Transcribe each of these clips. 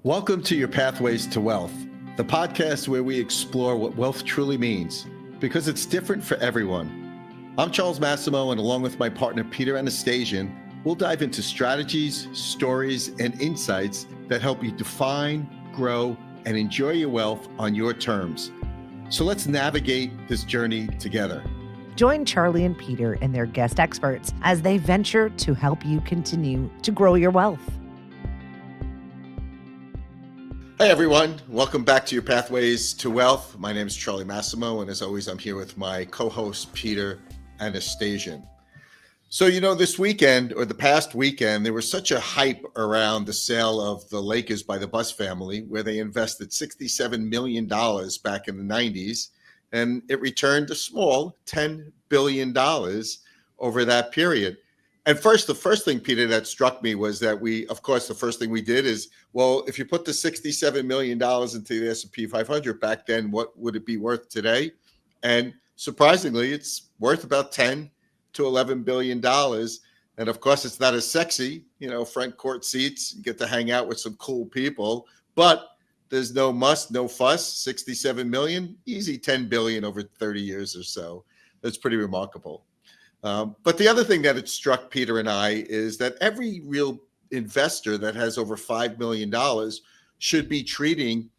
Welcome to Your Pathways to Wealth, the podcast where we explore what wealth truly means, because it's different for everyone. I'm Charles Massimo, and along with my partner, Peter Anastasian, we'll dive into strategies, stories, and insights that help you define, grow, and enjoy your wealth on your terms. So let's navigate this journey together. Join Charlie and Peter and their guest experts as they venture to help you continue to grow your wealth. Hi, everyone. Welcome back to Your Pathways to Wealth. My name is Charlie Massimo, and as always, I'm here with my co-host, Peter Anastasian. So, this weekend or the past weekend, there was such a hype around the sale of the Lakers by the Buss family, where they invested $67 million back in the 90s, and it returned a small $10 billion over that period. And the first thing, Peter, that struck me was that the first thing we did is, well, if you put the $67 million into the S&P 500 back then, what would it be worth today? And surprisingly, it's worth about $10 to $11 billion. And of course, it's not as sexy, front court seats, you get to hang out with some cool people, but there's no fuss, 67 million, easy 10 billion over 30 years or so. That's pretty remarkable. But the other thing that it struck Peter and I is that every real investor that has over $5 million should be treating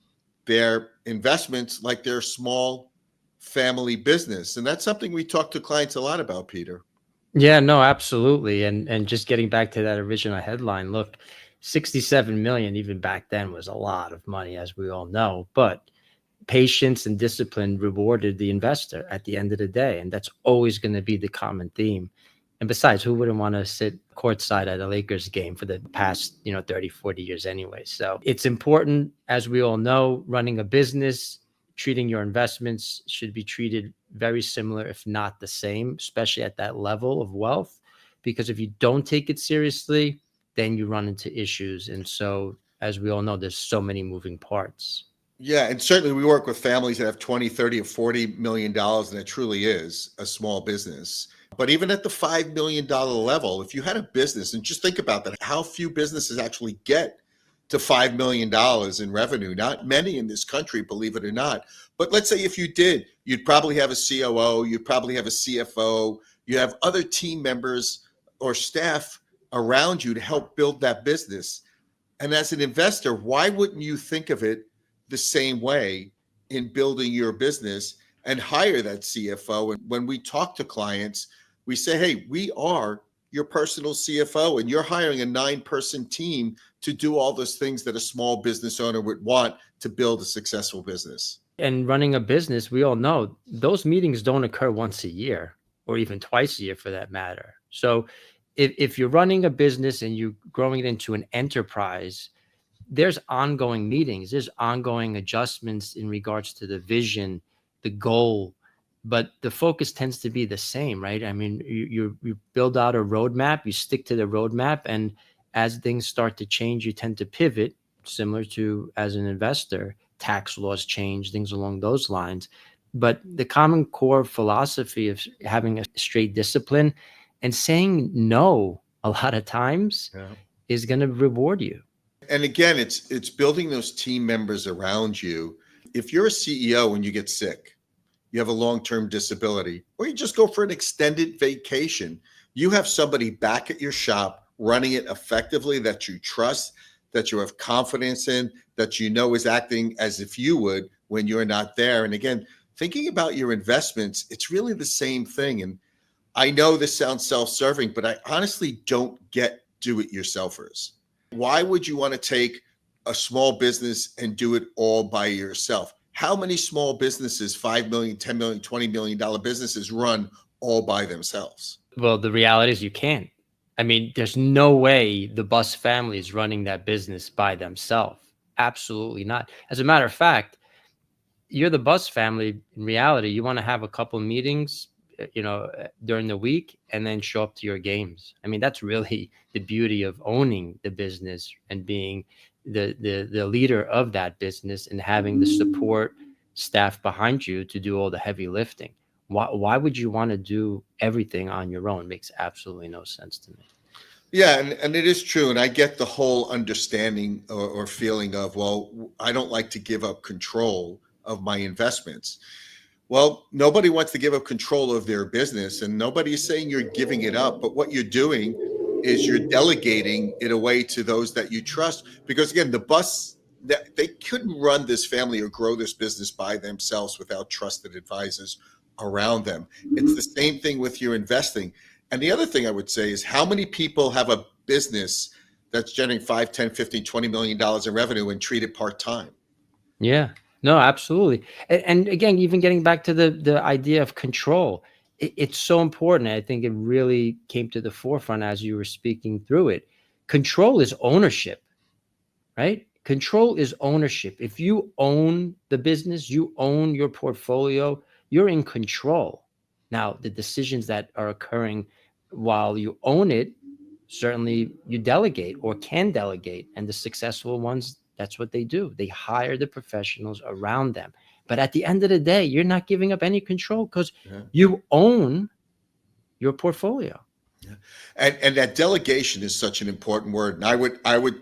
their investments like their small family business. And that's something we talk to clients a lot about, Peter. Yeah, no, absolutely. And just getting back to that original headline, look, 67 million even back then was a lot of money, as we all know, but patience and discipline rewarded the investor at the end of the day. And that's always going to be the common theme. And besides, who wouldn't want to sit courtside at a Lakers game for the past, 30, 40 years anyway? So it's important, as we all know, running a business, treating your investments should be treated very similar, if not the same, especially at that level of wealth, because if you don't take it seriously, then you run into issues. And so, as we all know, there's so many moving parts. Yeah, and certainly we work with families that have 20, 30, or $40 million, and it truly is a small business. But even at the $5 million level, if you had a business, and just think about that, how few businesses actually get to $5 million in revenue? Not many in this country, believe it or not. But let's say if you did, you'd probably have a COO, you'd probably have a CFO, you have other team members or staff around you to help build that business. And as an investor, why wouldn't you think of it the same way in building your business and hire that CFO? And when we talk to clients, we say, hey, we are your personal CFO, and you're hiring a 9-person team to do all those things that a small business owner would want to build a successful business. And running a business, we all know those meetings don't occur once a year or even twice a year for that matter. So if you're running a business and you're growing it into an enterprise, there's ongoing meetings, there's ongoing adjustments in regards to the vision, the goal, but the focus tends to be the same, right? I mean, you build out a roadmap, you stick to the roadmap, and as things start to change, you tend to pivot, similar to as an investor, tax laws change, things along those lines. But the common core philosophy of having a straight discipline and saying no a lot of times is going to reward you. And again, it's building those team members around you. If you're a CEO and you get sick, you have a long-term disability, or you just go for an extended vacation, you have somebody back at your shop running it effectively that you trust, that you have confidence in, that you know is acting as if you would when you're not there. And again, thinking about your investments, it's really the same thing. And I know this sounds self-serving, but I honestly don't get do-it-yourselfers. Why would you want to take a small business and do it all by yourself? How many small businesses, $5 million, $10 million, $20 million businesses run all by themselves? Well, the reality is you can't. I mean, there's no way the Buss family is running that business by themselves. Absolutely not. As a matter of fact, you're the Buss family. In reality, you want to have a couple of meetings, during the week and then show up to your games. I mean, that's really the beauty of owning the business and being the leader of that business and having the support staff behind you to do all the heavy lifting. Why would you want to do everything on your own? It makes absolutely no sense to me. Yeah, and it is true. And I get the whole understanding or feeling of, well, I don't like to give up control of my investments. Well, nobody wants to give up control of their business, and nobody is saying you're giving it up. But what you're doing is you're delegating it away to those that you trust. Because again, the bus that they couldn't run this family or grow this business by themselves without trusted advisors around them. It's the same thing with your investing. And the other thing I would say is how many people have a business that's generating 5, 10, 15, $20 million in revenue and treat it part-time? Yeah, no, absolutely. And again, even getting back to the idea of control, it's so important. I think it really came to the forefront as you were speaking through it. Control is ownership, right? Control is ownership. If you own the business, you own your portfolio, you're in control. Now, the decisions that are occurring while you own it, certainly you delegate or can delegate. And the successful ones, that's what they do. They hire the professionals around them. But at the end of the day, you're not giving up any control because Yeah. you own your portfolio. Yeah. And that delegation is such an important word. And I would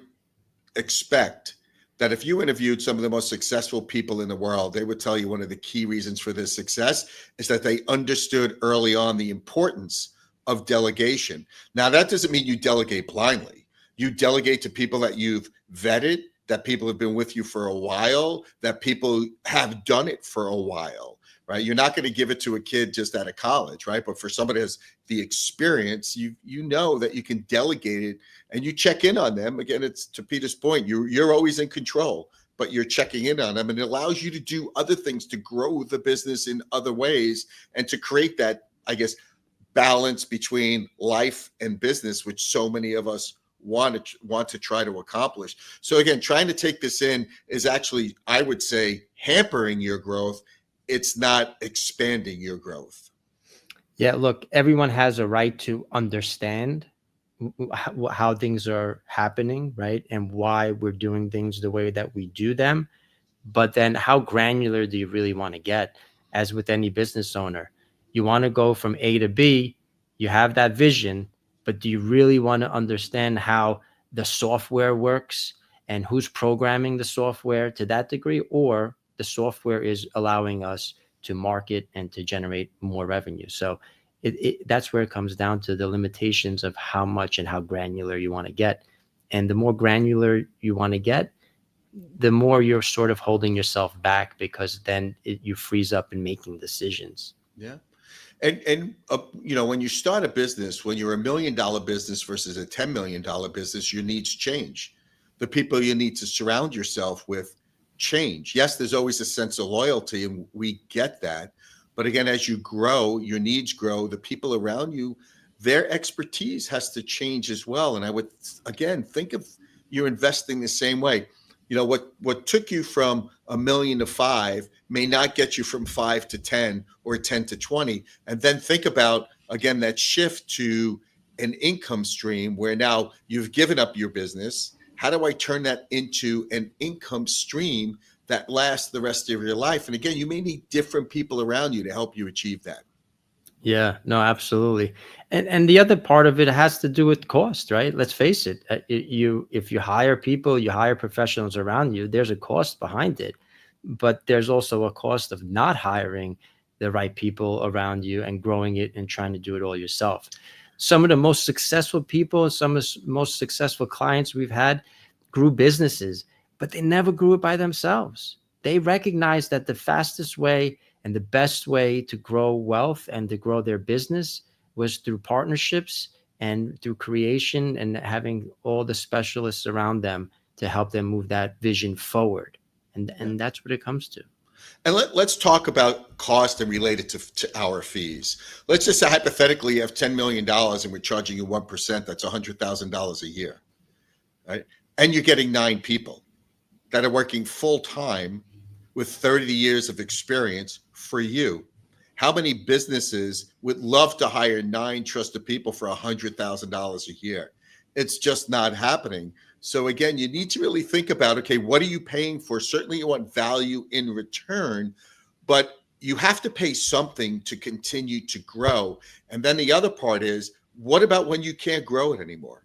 expect that if you interviewed some of the most successful people in the world, they would tell you one of the key reasons for their success is that they understood early on the importance of delegation. Now, that doesn't mean you delegate blindly. You delegate to people that you've vetted, that people have been with you for a while, that people have done it for a while, right? You're not going to give it to a kid just out of college, right? But for somebody who has the experience, you know that you can delegate it and you check in on them. Again, it's to Peter's point, you're always in control, but you're checking in on them, and it allows you to do other things to grow the business in other ways and to create that, I guess, balance between life and business, which so many of us want to try to accomplish. So again, trying to take this in is actually, I would say, hampering your growth. It's not expanding your growth. Yeah, look, everyone has a right to understand how things are happening, right? And why we're doing things the way that we do them. But then how granular do you really want to get? As with any business owner, you want to go from A to B, you have that vision, but do you really want to understand how the software works and who's programming the software to that degree? Or the software is allowing us to market and to generate more revenue? So that's where it comes down to the limitations of how much and how granular you want to get. And the more granular you want to get, the more you're sort of holding yourself back, because then you freeze up in making decisions. Yeah. And when you start a business, when you're $1 million business versus a $10 million business, your needs change. The people you need to surround yourself with change. Yes, there's always a sense of loyalty, and we get that. But again, as you grow, your needs grow, the people around you, their expertise has to change as well. And I would, again, think of you're investing the same way. What took you from 1 million to 5 may not get you from 5 to 10 or 10 to 20. And then think about, again, that shift to an income stream where now you've given up your business. How do I turn that into an income stream that lasts the rest of your life? And again, you may need different people around you to help you achieve that. Yeah, no, absolutely. And the other part of it has to do with cost, right? Let's face it. If you hire people, you hire professionals around you, there's a cost behind it. But there's also a cost of not hiring the right people around you and growing it and trying to do it all yourself. Some of the most successful people, some of the most successful clients we've had grew businesses, but they never grew it by themselves. They recognized that the fastest way and the best way to grow wealth and to grow their business was through partnerships and through creation and having all the specialists around them to help them move that vision forward. And that's what it comes to. And let's talk about cost and relate it to our fees. Let's just say hypothetically you have $10 million and we're charging you 1%. That's $100,000 a year, right? And you're getting 9 people that are working full time with 30 years of experience for you. How many businesses would love to hire 9 trusted people for $100,000 a year? It's just not happening. So again, you need to really think about, okay, what are you paying for? Certainly you want value in return, but you have to pay something to continue to grow. And then the other part is, what about when you can't grow it anymore?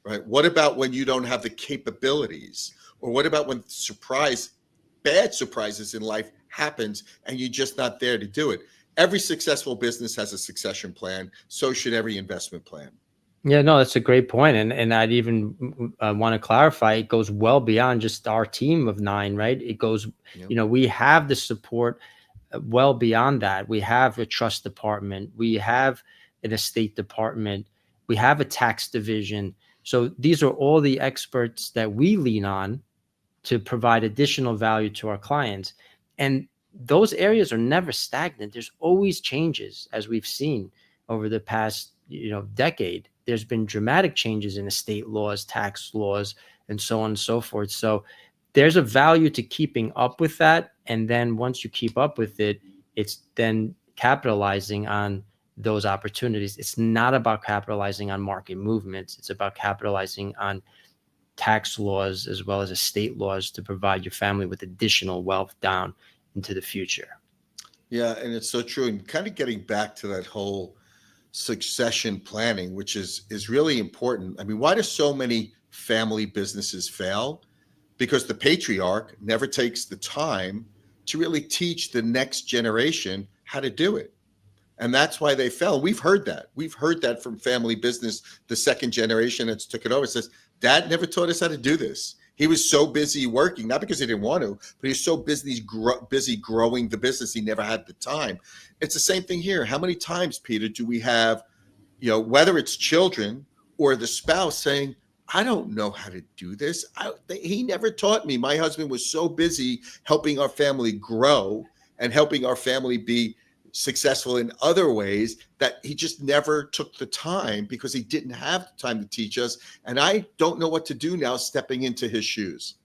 right? What about when you don't have the capabilities? Or what about when bad surprises in life happens and you're just not there to do it? Every successful business has a succession plan. So should every investment plan. Yeah, no, that's a great point. And I'd even want to clarify, it goes well beyond just our team of 9, right? It goes, Yeah. we have the support well beyond that. We have a trust department, we have an estate department, we have a tax division. So these are all the experts that we lean on to provide additional value to our clients. And those areas are never stagnant. There's always changes, as we've seen over the past, decade. There's been dramatic changes in estate laws, tax laws, and so on and so forth. So there's a value to keeping up with that. And then once you keep up with it, it's then capitalizing on those opportunities. It's not about capitalizing on market movements. It's about capitalizing on tax laws as well as estate laws to provide your family with additional wealth down into the future. Yeah, and it's so true. And kind of getting back to that whole succession planning, which is really important. I mean, why do so many family businesses fail? Because the patriarch never takes the time to really teach the next generation how to do it. And that's why they fell. We've heard that. We've heard that from family business. The second generation that's took it over says, Dad never taught us how to do this. He was so busy working, not because he didn't want to, but he was so busy growing the business, he never had the time. It's the same thing here. How many times, Peter, do we have, whether it's children or the spouse saying, I don't know how to do this. He never taught me. My husband was so busy helping our family grow and helping our family be successful in other ways that he just never took the time because he didn't have the time to teach us. And I don't know what to do now stepping into his shoes.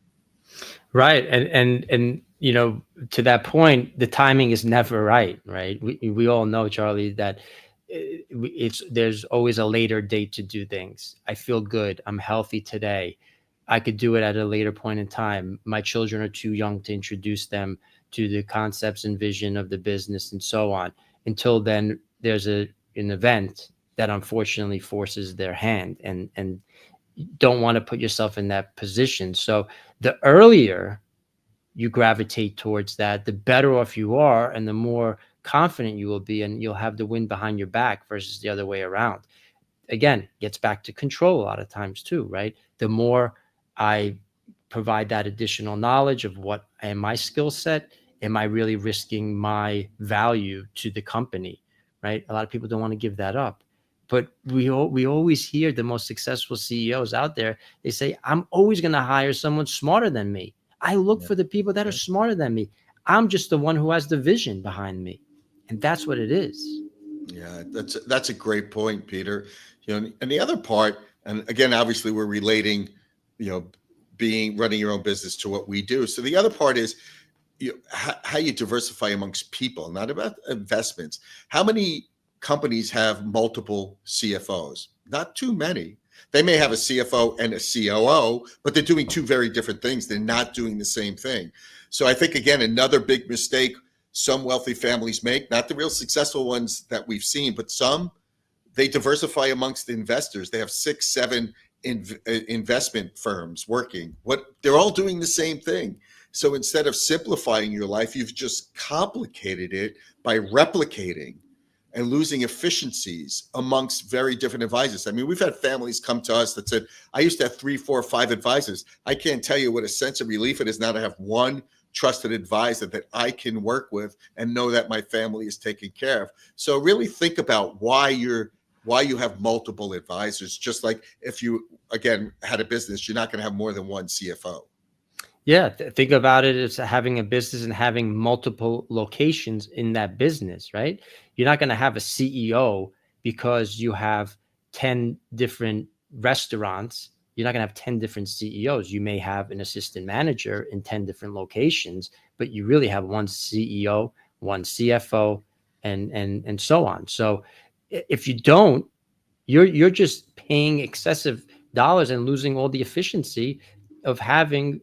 Right. And to that point, the timing is never right. We all know, Charlie, that there's always a later date to do things. I feel good. I'm healthy today. I could do it at a later point in time. My children are too young to introduce them to the concepts and vision of the business and so on. Until then, there's an event that unfortunately forces their hand, and you don't want to put yourself in that position. So the earlier you gravitate towards that, the better off you are and the more confident you will be, and you'll have the wind behind your back versus the other way around. Again, gets back to control a lot of times too, right? The more I provide that additional knowledge of what am my skill set, am I really risking my value to the company, right? A lot of people don't want to give that up. But we always hear the most successful CEOs out there, they say, I'm always going to hire someone smarter than me. I look for the people that are smarter than me. I'm just the one who has the vision behind me. And that's what it is. Yeah, that's a great point, Peter. And the other part, and again, obviously we're relating, running your own business to what we do. So the other part is how you diversify amongst people, not about investments. How many companies have multiple CFOs? Not too many. They may have a CFO and a COO, but they're doing two very different things. They're not doing the same thing. So I think, again, another big mistake some wealthy families make, not the real successful ones that we've seen, but some, they diversify amongst the investors. They have 6, 7 investment firms working. They're all doing the same thing. So instead of simplifying your life, you've just complicated it by replicating and losing efficiencies amongst very different advisors. I mean, we've had families come to us that said, I used to have 3, 4, 5 advisors. I can't tell you what a sense of relief it is now to have one trusted advisor that I can work with and know that my family is taken care of. So really think about why you have multiple advisors. Just like if you, again, had a business, you're not going to have more than one CFO. Yeah, think about it as having a business and having multiple locations in that business, right? You're not going to have a CEO because you have 10 different restaurants. You're not going to have 10 different CEOs. You may have an assistant manager in 10 different locations, but you really have one CEO, one CFO, and so on. So if you don't, you're just paying excessive dollars and losing all the efficiency of having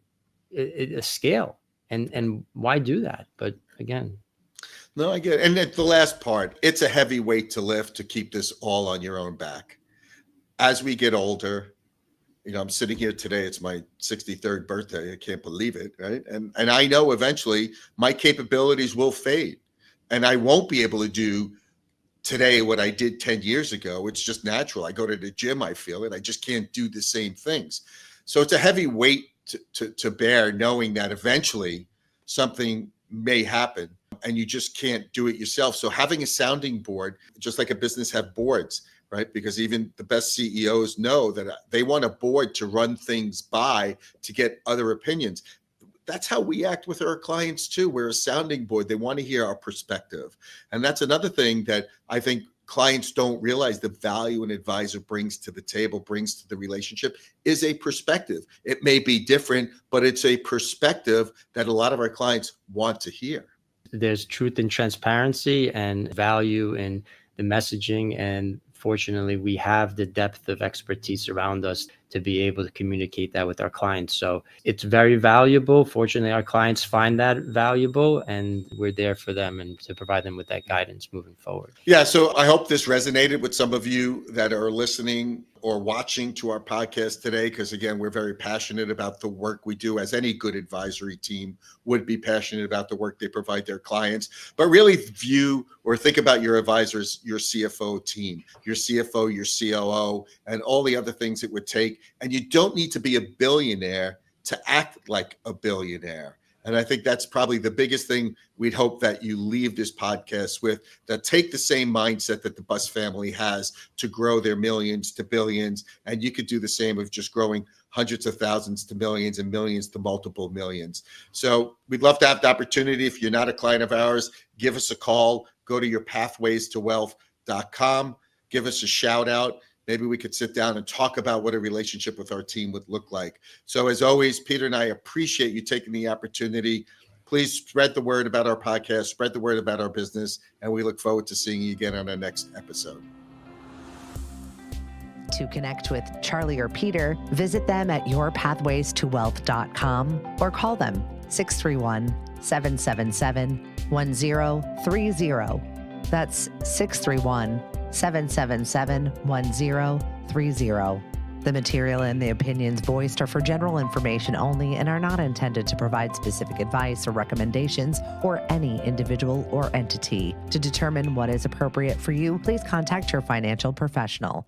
a scale. And why do that? But again, no, I get it. And the last part, it's a heavy weight to lift to keep this all on your own back. As we get older, I'm sitting here today. It's my 63rd birthday. I can't believe it, right? And I know eventually my capabilities will fade, and I won't be able to do today what I did 10 years ago. It's just natural. I go to the gym, I feel it. I just can't do the same things. So it's a heavy weight to bear, knowing that eventually something may happen and you just can't do it yourself. So having a sounding board, just like a business have boards, right? Because even the best CEOs know that they want a board to run things by, to get other opinions. That's how we act with our clients too. We're a sounding board. They want to hear our perspective. And that's another thing that I think clients don't realize the value an advisor brings to the table, brings to the relationship, is a perspective. It may be different, but it's a perspective that a lot of our clients want to hear. There's truth and transparency and value in the messaging. And fortunately, we have the depth of expertise around us to be able to communicate that with our clients. So it's very valuable. Fortunately, our clients find that valuable, and we're there for them and to provide them with that guidance moving forward. Yeah, so I hope this resonated with some of you that are listening or watching to our podcast today, because again, we're very passionate about the work we do, as any good advisory team would be passionate about the work they provide their clients. But really view or think about your advisors, your CFO team, your CFO, your COO, and all the other things it would take. And you don't need to be a billionaire to act like a billionaire. And I think that's probably the biggest thing we'd hope that you leave this podcast with, that take the same mindset that the Bus family has to grow their millions to billions. And you could do the same of just growing hundreds of thousands to millions and millions to multiple millions. So we'd love to have the opportunity. If you're not a client of ours, give us a call. Go to yourpathwaystowealth.com. Give us a shout out. Maybe we could sit down and talk about what a relationship with our team would look like. So as always, Peter and I appreciate you taking the opportunity. Please spread the word about our podcast, spread the word about our business, and we look forward to seeing you again on our next episode. To connect with Charlie or Peter, visit them at yourpathwaystowealth.com or call them 631-777-1030. That's 631-777-1030. The material and the opinions voiced are for general information only and are not intended to provide specific advice or recommendations for any individual or entity. To determine what is appropriate for you, please contact your financial professional.